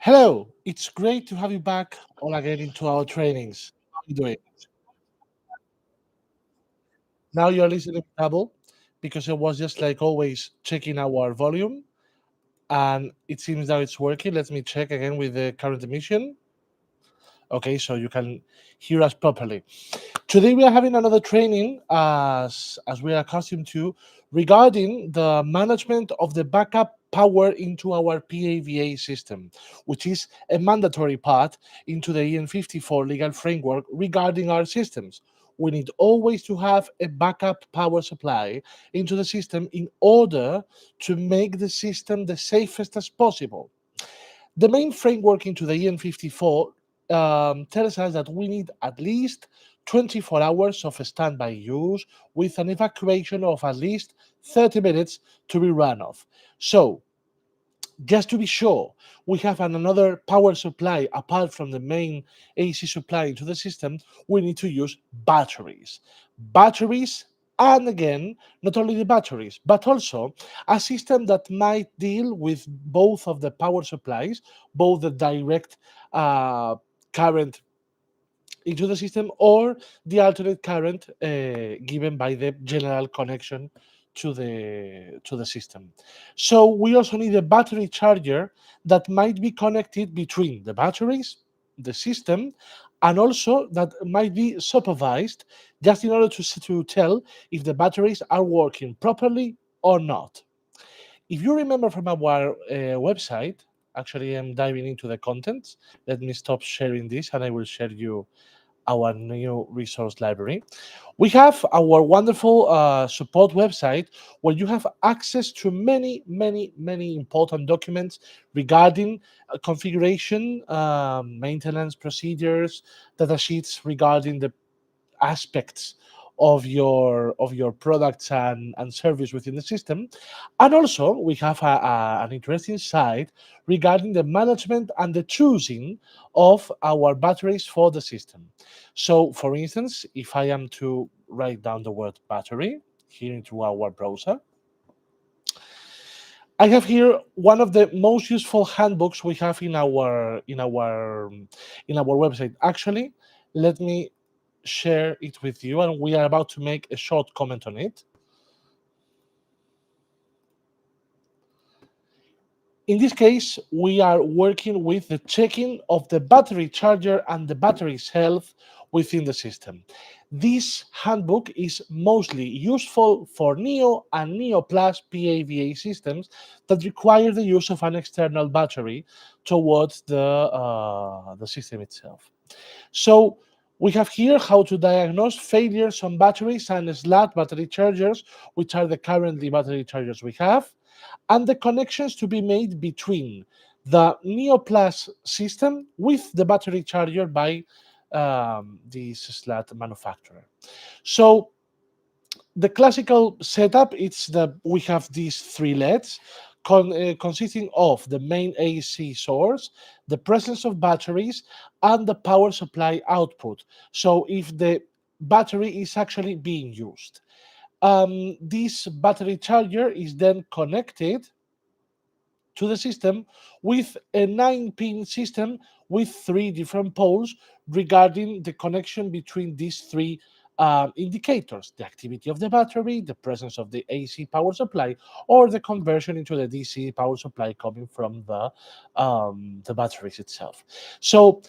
Hello, it's great to have you back all again into our trainings. How are you doing? Now you're listening double because it was just like always checking our volume and it seems that it's working. Let me check again with the current emission. Okay, so you can hear us properly. Today we are having another training as we are accustomed to regarding the management of the backup power into our PAVA system, which is a mandatory part into the EN54 legal framework regarding our systems. We need always to have a backup power supply into the system in order to make the system the safest as possible. The main framework into the EN54 tells us that we need at least 24 hours of standby use with an evacuation of at least 30 minutes to be run off. So, just to be sure, we have another power supply apart from the main AC supply into the system, we need to use batteries. Batteries, and again, not only the batteries, but also a system that might deal with both of the power supplies, both the direct current into the system or the alternate current given by the general connection to the system. So we also need a battery charger that might be connected between the batteries, the system, and also that might be supervised just in order to tell if the batteries are working properly or not. If you remember from our website, actually I'm diving into the contents. Let me stop sharing this and I will share you our new resource library. We have our wonderful support website where you have access to many important documents regarding configuration, maintenance procedures, data sheets regarding the aspects of your products and service within the system. And also we have an interesting site regarding the management and the choosing of our batteries for the system. So for instance, if I am to write down the word battery here into our browser, I have here one of the most useful handbooks we have in our website. Actually, let me share it with you, and we are about to make a short comment on it. In this case, we are working with the checking of the battery charger and the battery's health within the system. This handbook is mostly useful for Neo and Neo Plus PAVA systems that require the use of an external battery towards the system itself. So we have here how to diagnose failures on batteries and slot battery chargers, which are the currently battery chargers we have, and the connections to be made between the NeoPlus system with the battery charger by this slot manufacturer. So the classical setup is that we have these three LEDs consisting of the main AC source, the presence of batteries, and the power supply output. So if the battery is actually being used. This battery charger is then connected to the system with a 9-pin system with three different poles regarding the connection between these three indicators: the activity of the battery, the presence of the AC power supply, or the conversion into the DC power supply coming from the batteries itself. So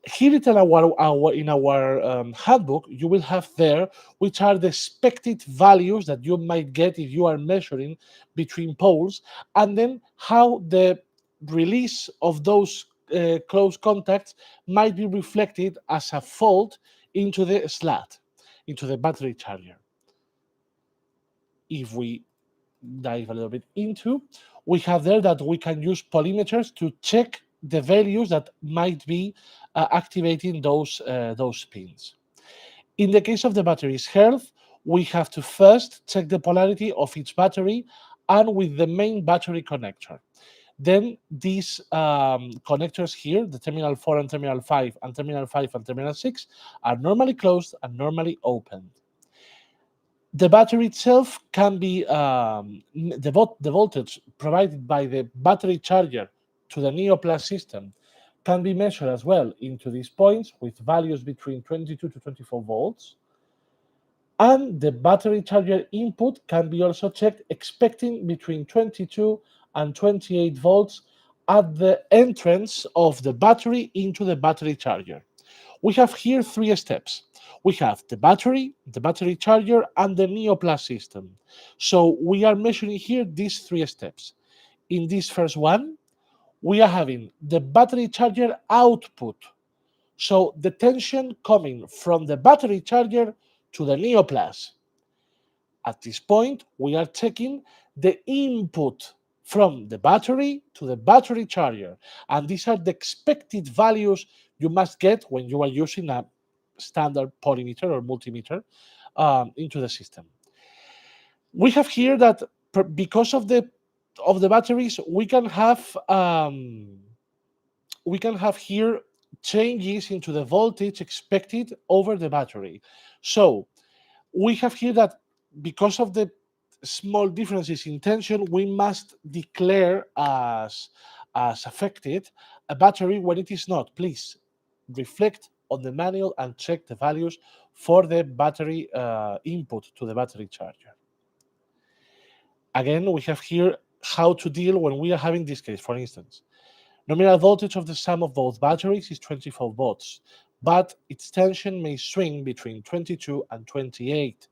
here in our handbook, you will have there which are the expected values that you might get if you are measuring between poles, and then how the release of those close contacts might be reflected as a fault into the slot, into the battery charger. If we dive a little bit into, we have there that we can use polymeters to check the values that might be activating those pins. In the case of the battery's health, we have to first check the polarity of each battery and with the main battery connector. Then these connectors here, the terminal 4 and terminal 5, and terminal 5 and terminal 6, are normally closed and normally opened. The battery itself can be the voltage provided by the battery charger to the NeoPlus system can be measured as well into these points with values between 22 to 24 volts. And the battery charger input can be also checked expecting between 22 and 28 volts at the entrance of the battery into the battery charger. We have here three steps. We have the battery charger, and the NeoPlus system. So we are measuring here these three steps. In this first one, we are having the battery charger output. So the tension coming from the battery charger to the NeoPlus. At this point, we are checking the input from the battery to the battery charger. And these are the expected values you must get when you are using a standard polymeter or multimeter into the system. We have here that because of the batteries, we can have here changes into the voltage expected over the battery. So we have here that because of the small differences in tension, we must declare as affected a battery when it is not. Please reflect on the manual and check the values for the battery input to the battery charger. Again, we have here how to deal when we are having this case. For instance, nominal voltage of the sum of both batteries is 24 volts, but its tension may swing between 22 and 28.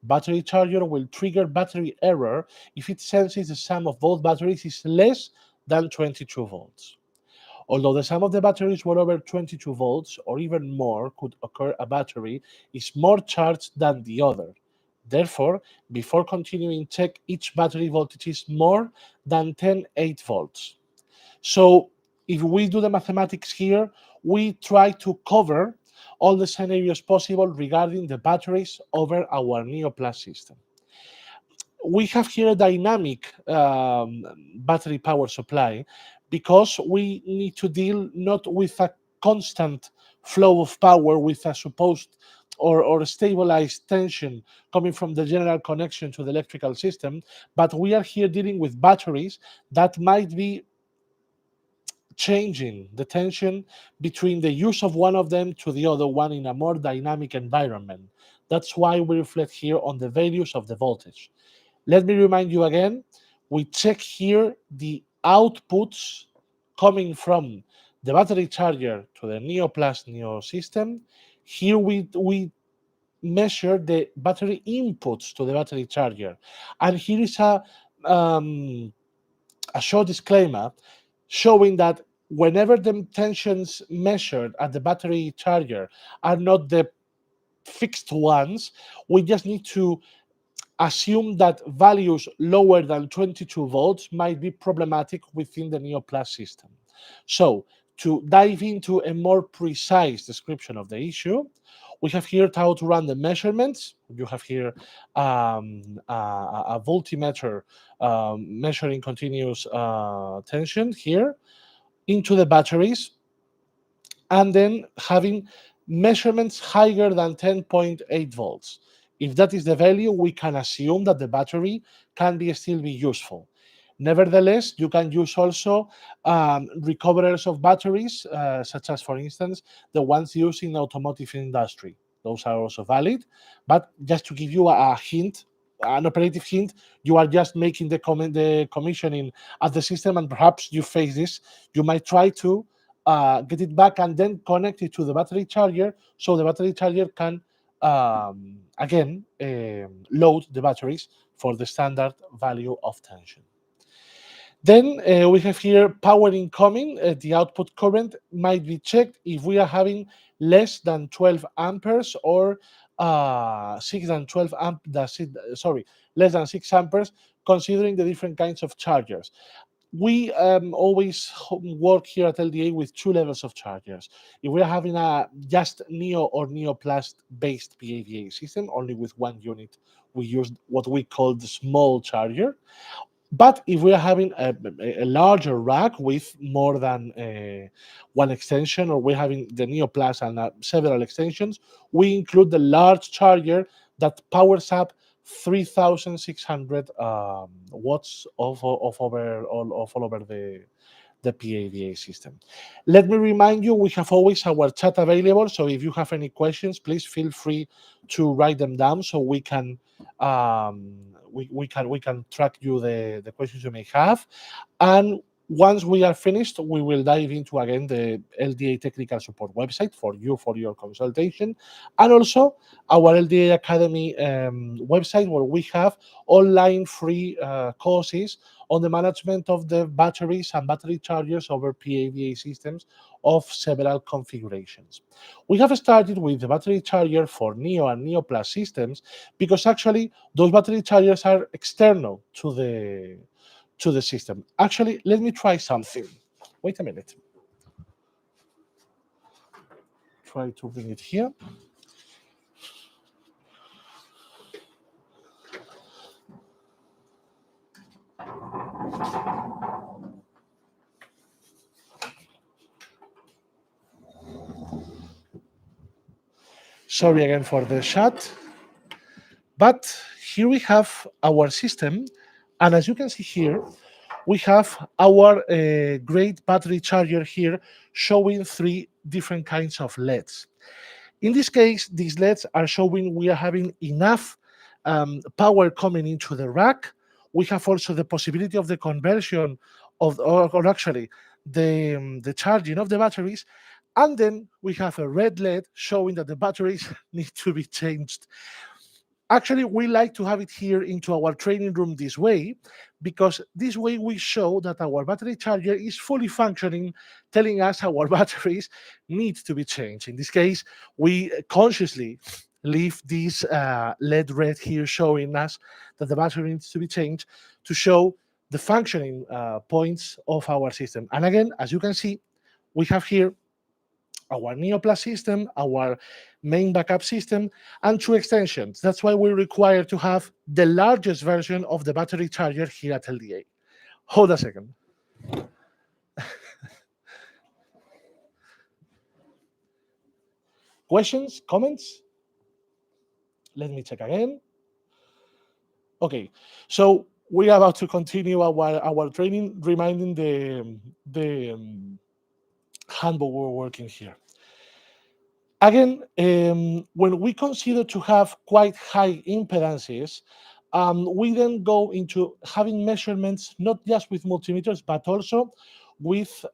Battery charger will trigger battery error if it senses the sum of both batteries is less than 22 volts. Although the sum of the batteries were over 22 volts or even more could occur, a battery is more charged than the other. Therefore, before continuing, check each battery voltage is more than 10.8 volts. So if we do the mathematics here, we try to cover all the scenarios possible regarding the batteries over our NeoPlus system. We have here a dynamic battery power supply because we need to deal not with a constant flow of power with a supposed or stabilized tension coming from the general connection to the electrical system, but we are here dealing with batteries that might be changing the tension between the use of one of them to the other one in a more dynamic environment. That's why we reflect here on the values of the voltage. Let me remind you again, we check here the outputs coming from the battery charger to the NeoPlus Neo system. Here we measure the battery inputs to the battery charger. And here is a short disclaimer showing that whenever the tensions measured at the battery charger are not the fixed ones, we just need to assume that values lower than 22 volts might be problematic within the NeoPlus system. So, to dive into a more precise description of the issue, we have here how to run the measurements. You have here a voltmeter measuring continuous tension here into the batteries, and then having measurements higher than 10.8 volts. If that is the value, we can assume that the battery can still be useful. Nevertheless, you can use also recoverers of batteries, such as, for instance, the ones used in the automotive industry. Those are also valid. But just to give you a hint, an operative hint, you are just making the commissioning at the system, and perhaps you face this. You might try to get it back and then connect it to the battery charger, so the battery charger can again load the batteries for the standard value of tension. Then we have here power incoming. The output current might be checked if we are having less than 12 amperes or 6 than 12 amp. Less than 6 amperes, considering the different kinds of chargers. We always work here at LDA with two levels of chargers. If we're having a just Neo or NeoPlus based PAVA system, only with one unit, we use what we call the small charger. But if we are having a larger rack with more than one extension, or we're having the NeoPlus and several extensions, we include the large charger that powers up 3,600 watts of all over the PAVA system. Let me remind you, we have always our chat available. So if you have any questions, please feel free to write them down so we can we can track you the questions you may have. And once we are finished, we will dive into again the LDA technical support website for you for your consultation, and also our LDA Academy website where we have online free courses on the management of the batteries and battery chargers over PAVA systems of several configurations. We have started with the battery charger for Neo and Neo Plus systems because actually those battery chargers are external to the system. Actually, let me try something. Wait a minute. Try to bring it here. Sorry again for the chat. But here we have our system. And as you can see here, we have our great battery charger here showing three different kinds of LEDs. In this case, these LEDs are showing we are having enough power coming into the rack. We have also the possibility of the conversion of, or actually the charging of the batteries. And then we have a red LED showing that the batteries need to be changed. Actually, we like to have it here into our training room this way, because this way we show that our battery charger is fully functioning, telling us our batteries need to be changed. In this case, we consciously leave this LED red here showing us that the battery needs to be changed to show the functioning points of our system. And again, as you can see, we have here our NeoPlus system, our main backup system, and two extensions. That's why we require to have the largest version of the battery charger here at LDA. Hold a second. Questions, comments? Let me check again. Okay, so we are about to continue our training, reminding the handbook we're working here. Again, when we consider to have quite high impedances, we then go into having measurements not just with multimeters, but also with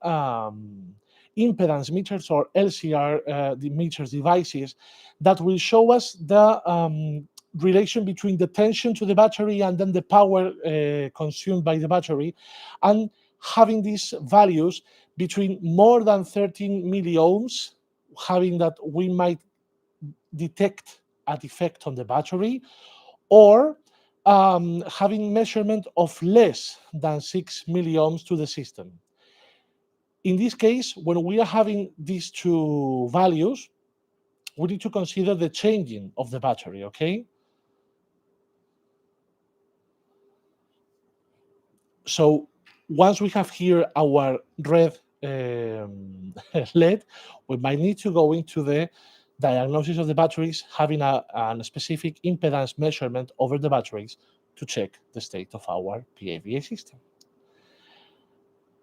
impedance meters or LCR the meters devices that will show us the relation between the tension to the battery and then the power consumed by the battery, and having these values between more than 13 milliohms, having that we might detect a defect on the battery, or having measurement of less than 6 milliohms to the system. In this case, when we are having these two values, we need to consider the changing of the battery, okay? So once we have here our red LED, we might need to go into the diagnosis of the batteries, having a specific impedance measurement over the batteries to check the state of our PAVA system.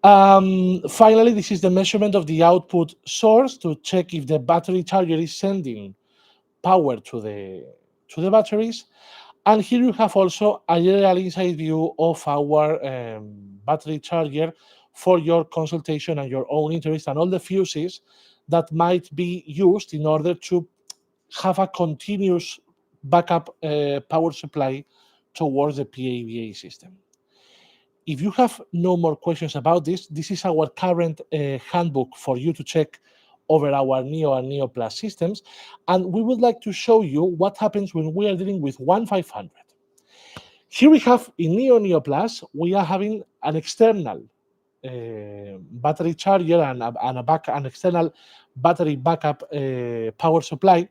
Finally, this is the measurement of the output source to check if the battery charger is sending power to the batteries. And here you have also a general inside view of our battery charger for your consultation and your own interest, and all the fuses that might be used in order to have a continuous backup power supply towards the PAVA system. If you have no more questions about this, this is our current handbook for you to check over our Neo and Neo Plus systems. And we would like to show you what happens when we are dealing with 1500. Here we have in Neo Neo Plus, we are having an external battery charger and an external battery backup power supply.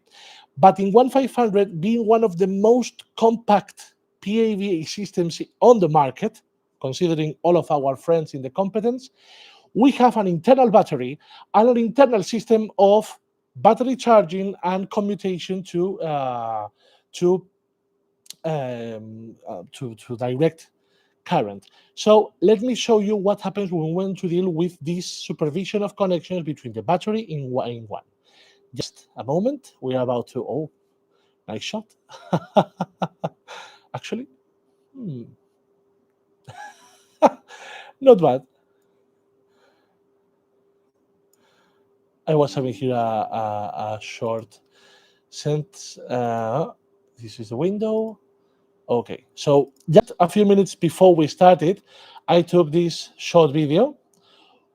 But in 1500, being one of the most compact PAVA systems on the market, considering all of our friends in the competence, we have an internal battery and an internal system of battery charging and commutation to direct current. So let me show you what happens when we want to deal with this supervision of connections between the battery in one. Just a moment. We are about to. Oh, nice shot. Actually, not bad. I was having here a short sentence. This is the window. Okay, so just a few minutes before we started, I took this short video.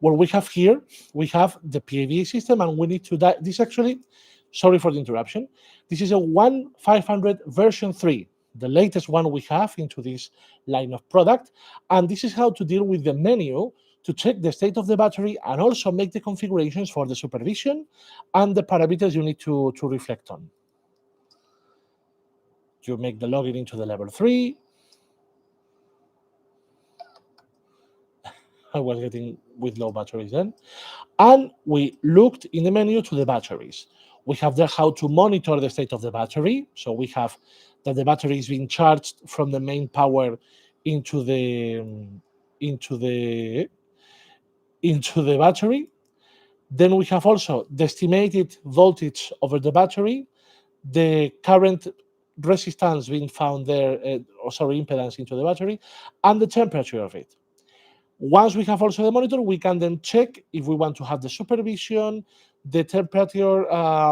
What we have here, we have the PAVA system, and we need to this actually, sorry for the interruption. This is a 1500 version 3, the latest one we have into this line of product. And this is how to deal with the menu to check the state of the battery and also make the configurations for the supervision and the parameters you need to reflect on. You make the login into the level 3. I was getting with low batteries then. And we looked in the menu to the batteries. We have there how to monitor the state of the battery. So we have that the battery is being charged from the main power into the into the into the battery. Then we have also the estimated voltage over the battery, the current resistance being found there, impedance into the battery, and the temperature of it. Once we have also the monitor, we can then check if we want to have the supervision, the temperature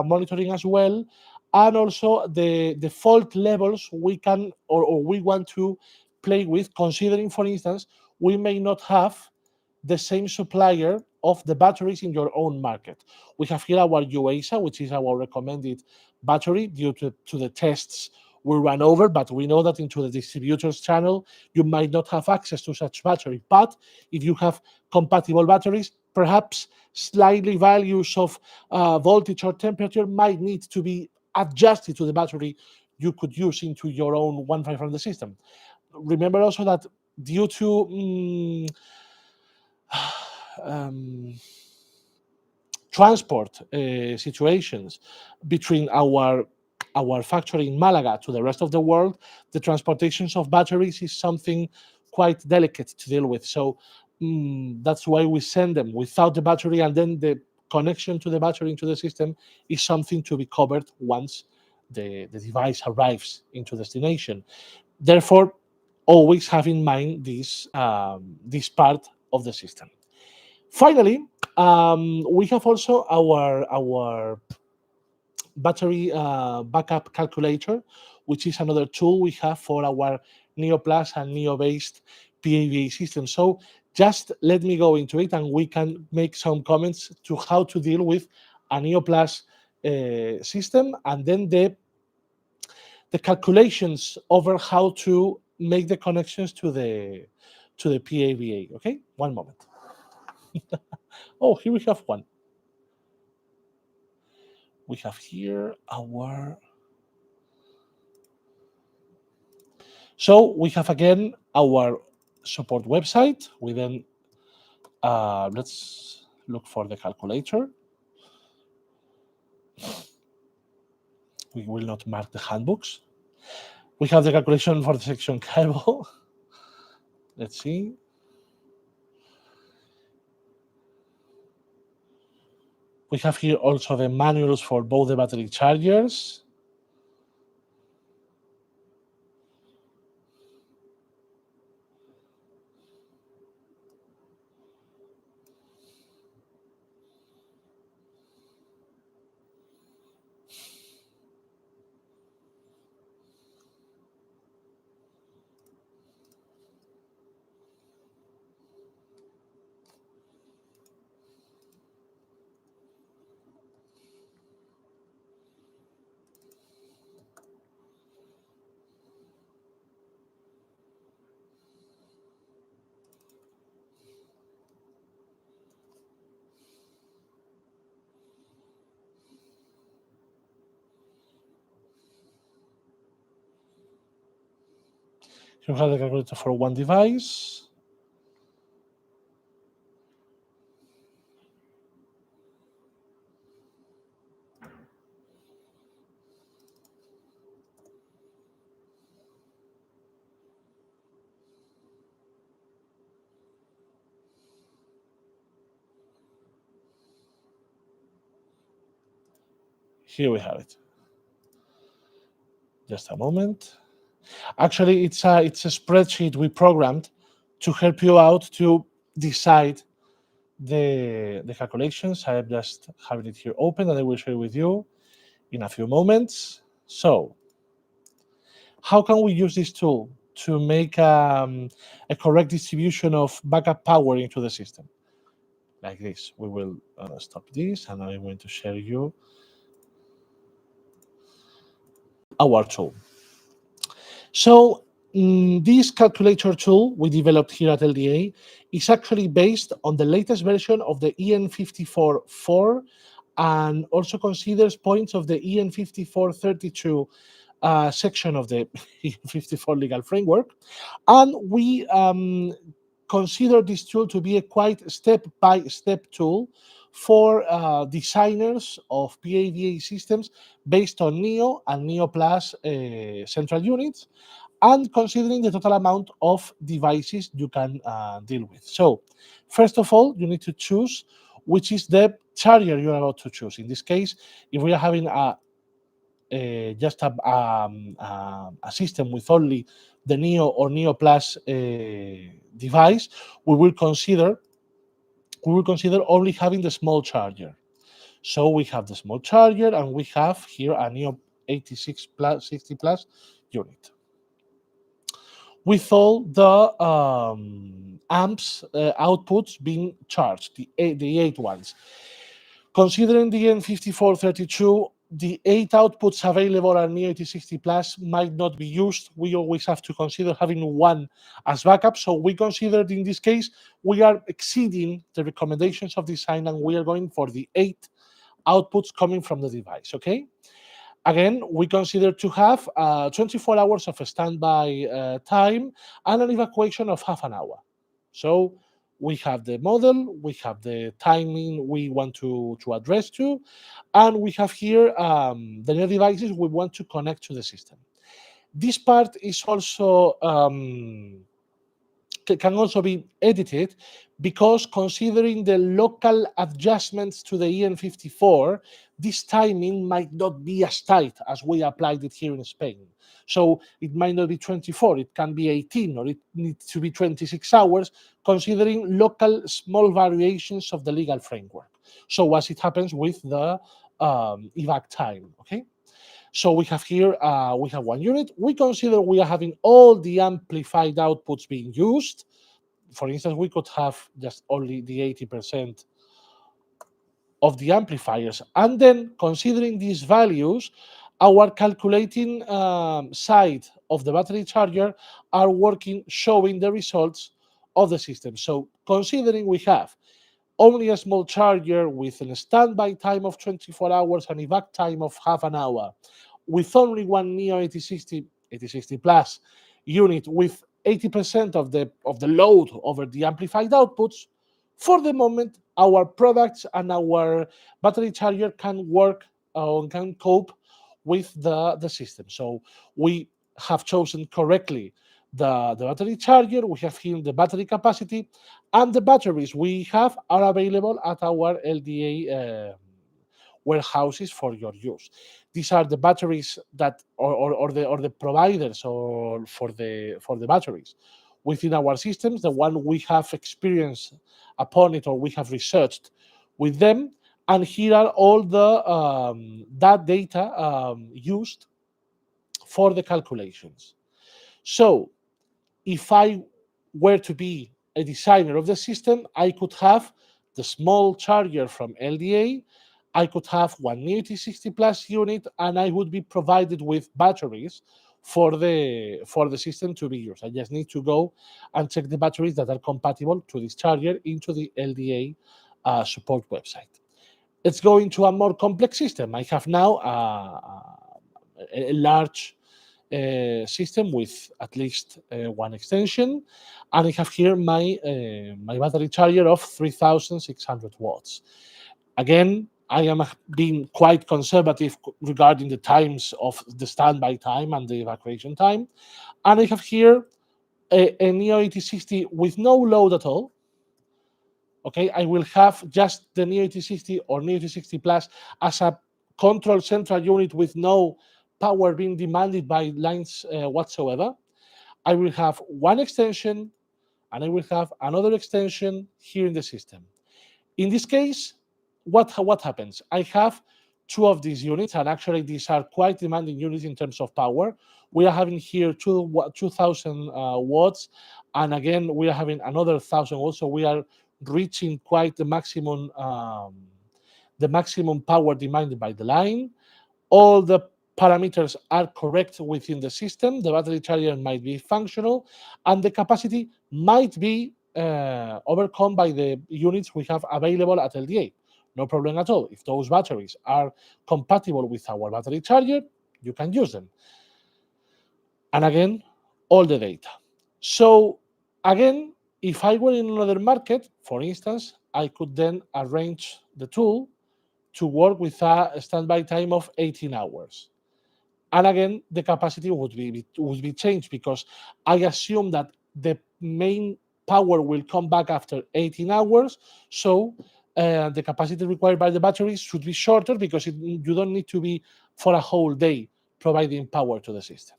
monitoring as well, and also the fault levels we can or we want to play with, considering, for instance, we may not have the same supplier of the batteries in your own market. We have here our UASA, which is our recommended battery due to the tests we run over, but we know that into the distributors channel, you might not have access to such battery. But if you have compatible batteries, perhaps slightly values of voltage or temperature might need to be adjusted to the battery you could use into your own 1500 system. Remember also that due to transport situations between our factory in Malaga to the rest of the world, the transportations of batteries is something quite delicate to deal with. So that's why we send them without the battery, and then the connection to the battery into the system is something to be covered once the device arrives into destination. Therefore, always have in mind this part of the system. Finally, we have also our battery backup calculator, which is another tool we have for our Neo Plus and Neo based PAVA system. So just let me go into it, and we can make some comments to how to deal with a Neo Plus system, and then the calculations over how to make the connections to the PAVA. Okay, one moment. Oh, here we have one. We have here our. So we have again our support website. We then let's look for the calculator. We will not mark the handbooks. We have the calculation for the section cable. Let's see. We have here also the manuals for both the battery chargers. You have the calculator for one device. Here we have it. Just a moment. Actually, it's a spreadsheet we programmed to help you out to decide the calculations. I am just having it here open, and I will share with you in a few moments. So, how can we use this tool to make a correct distribution of backup power into the system? Like this. We will stop this, and I'm going to share you our tool. So this calculator tool we developed here at LDA is actually based on the latest version of the EN54.4 and also considers points of the EN5432 section of the EN54 legal framework. And we consider this tool to be a quite step-by-step tool for designers of PADA systems based on NEO and NEO Plus central units, and considering the total amount of devices you can deal with. So, first of all, you need to choose which is the charger you're about to choose. In this case, if we are having just a system with only the Neo or Neo Plus device, we will consider only having the small charger. So we have the small charger, and we have here a Neo 86 plus 60 plus unit with all the amps outputs being charged, the 8 ones. Considering the N5432, the 8 outputs available on Neo 8060 Plus might not be used. We always have to consider having one as backup. So we considered in this case, we are exceeding the recommendations of design, and we are going for the 8 outputs coming from the device, okay? Again, we consider to have 24 hours of standby time and an evacuation of half an hour. So we have the model, we have the timing we want to address to, and we have here the new devices we want to connect to the system. This part is also can also be edited, because considering the local adjustments to the EN54, this timing might not be as tight as we applied it here in Spain. So it might not be 24, it can be 18, or it needs to be 26 hours, considering local small variations of the legal framework. So as it happens with the evac time, okay? So we have here, we have one unit. We consider we are having all the amplified outputs being used. For instance, we could have just only the 80% of the amplifiers. And then considering these values, our calculating side of the battery charger are working, showing the results of the system. So considering we have only a small charger with a standby time of 24 hours and evac time of half an hour, with only one Neo 8060 Plus unit with 80% of the load over the amplified outputs, for the moment, our products and our battery charger can work can cope with the system. So we have chosen correctly the battery charger, we have here the battery capacity, and the batteries we have are available at our LDA warehouses for your use. These are the batteries that, or the providers, or for the batteries within our systems, the one we have experience upon it or we have researched with them. And here are all the that data used for the calculations. So if I were to be a designer of the system, I could have the small charger from LDA, I could have one Neo 8060 Plus unit, and I would be provided with batteries for the system to be used. I just need to go and check the batteries that are compatible to this charger into the LDA support website. Let's go into a more complex system. I have now a large system with at least one extension, and I have here my my battery charger of 3,600 watts. Again, I am being quite conservative regarding the times of the standby time and the evacuation time, and I have here a Neo 8060 with no load at all. Okay, I will have just the Neo 8060 or Neo 8060 Plus as a control central unit with no power being demanded by lines whatsoever. I will have one extension and I will have another extension here in the system. In this case, what happens? I have two of these units, and actually these are quite demanding units in terms of power. We are having here 2,000 watts, and again we are having another 1,000 watts. So we are reaching quite the maximum power demanded by the line. All the parameters are correct within the system. The battery charger might be functional, and the capacity might be overcome by the units we have available at LDA. No problem at all. If those batteries are compatible with our battery charger, you can use them. And again, all the data. So again, if I were in another market, for instance, I could then arrange the tool to work with a standby time of 18 hours. And again, the capacity would be changed, because I assume that the main power will come back after 18 hours. So the capacity required by the batteries should be shorter, because you don't need to be for a whole day providing power to the system.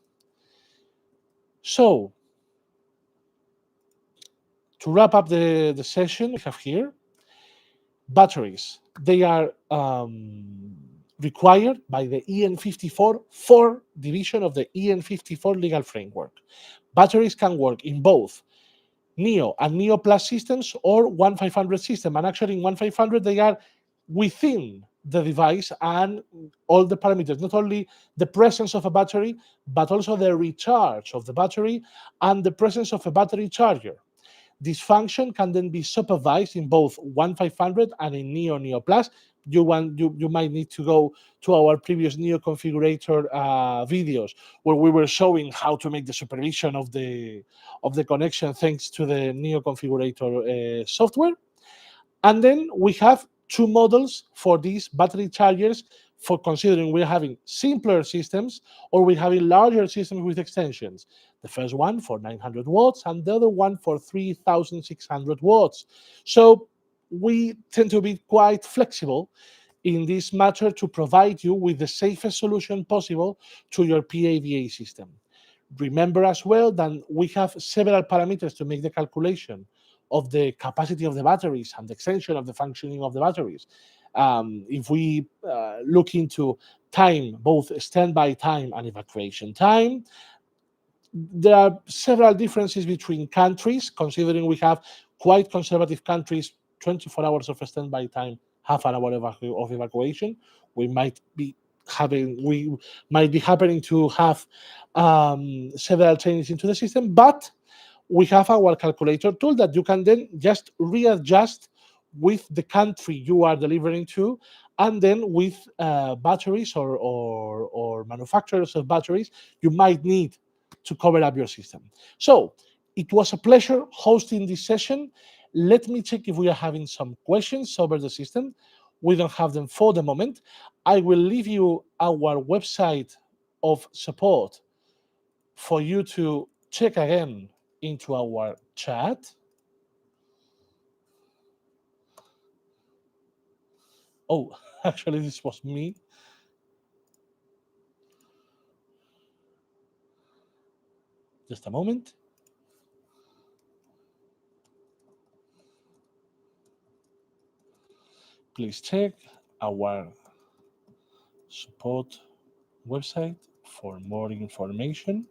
So to wrap up the session we have here, batteries, they are required by the EN54 4 division of the EN54 legal framework. Batteries can work in both Neo and Neo Plus systems or 1500 system. And actually in 1500, they are within the device, and all the parameters, not only the presence of a battery, but also the recharge of the battery and the presence of a battery charger. This function can then be supervised in both 1500 and in Neo Plus. You might need to go to our previous Neo configurator videos, where we were showing how to make the supervision of the connection thanks to the Neo configurator software. And then we have two models for these battery chargers, for considering we're having simpler systems or we're having larger systems with extensions. The first one for 900 watts and the other one for 3,600 watts. So we tend to be quite flexible in this matter to provide you with the safest solution possible to your PAVA system. Remember as well that we have several parameters to make the calculation of the capacity of the batteries and the extension of the functioning of the batteries. If we look into time, both standby time and evacuation time, there are several differences between countries, considering we have quite conservative countries, 24 hours of standby time, half an hour of evacuation. We might be happening to have several changes into the system, but we have our calculator tool that you can then just readjust with the country you are delivering to, and then with batteries or manufacturers of batteries you might need to cover up your system. So it was a pleasure hosting this session. Let me check if we are having some questions over the system. We don't have them for the moment. I will leave you our website of support for you to check again into our chat. Oh, actually, this was me. Just a moment. Please check our support website for more information.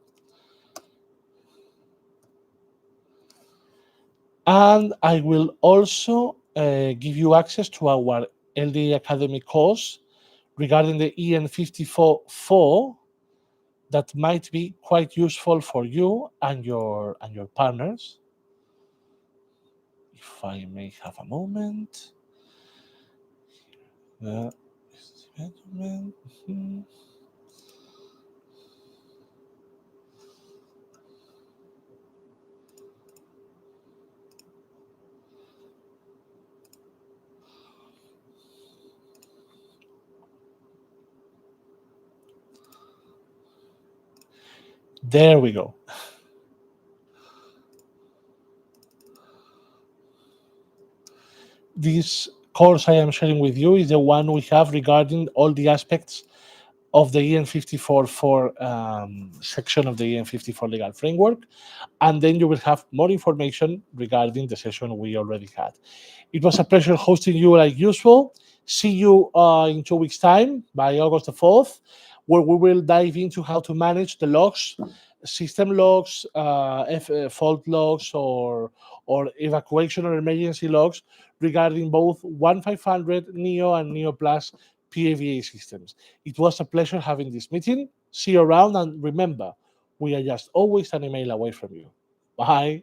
And I will also give you access to our LDA Academy course regarding the EN54 that might be quite useful for you and your partners. If I may have a moment. There we go. This course I am sharing with you is the one we have regarding all the aspects of the EN54 section of the EN54 legal framework. And then you will have more information regarding the session we already had. It was a pleasure hosting you like usual. See you in 2 weeks' time by August the 4th, where we will dive into how to manage the logs, system logs, fault logs, or evacuation or emergency logs regarding both 1500 Neo and Neo Plus PAVA systems. It was a pleasure having this meeting. See you around, and remember, we are just always an email away from you. Bye.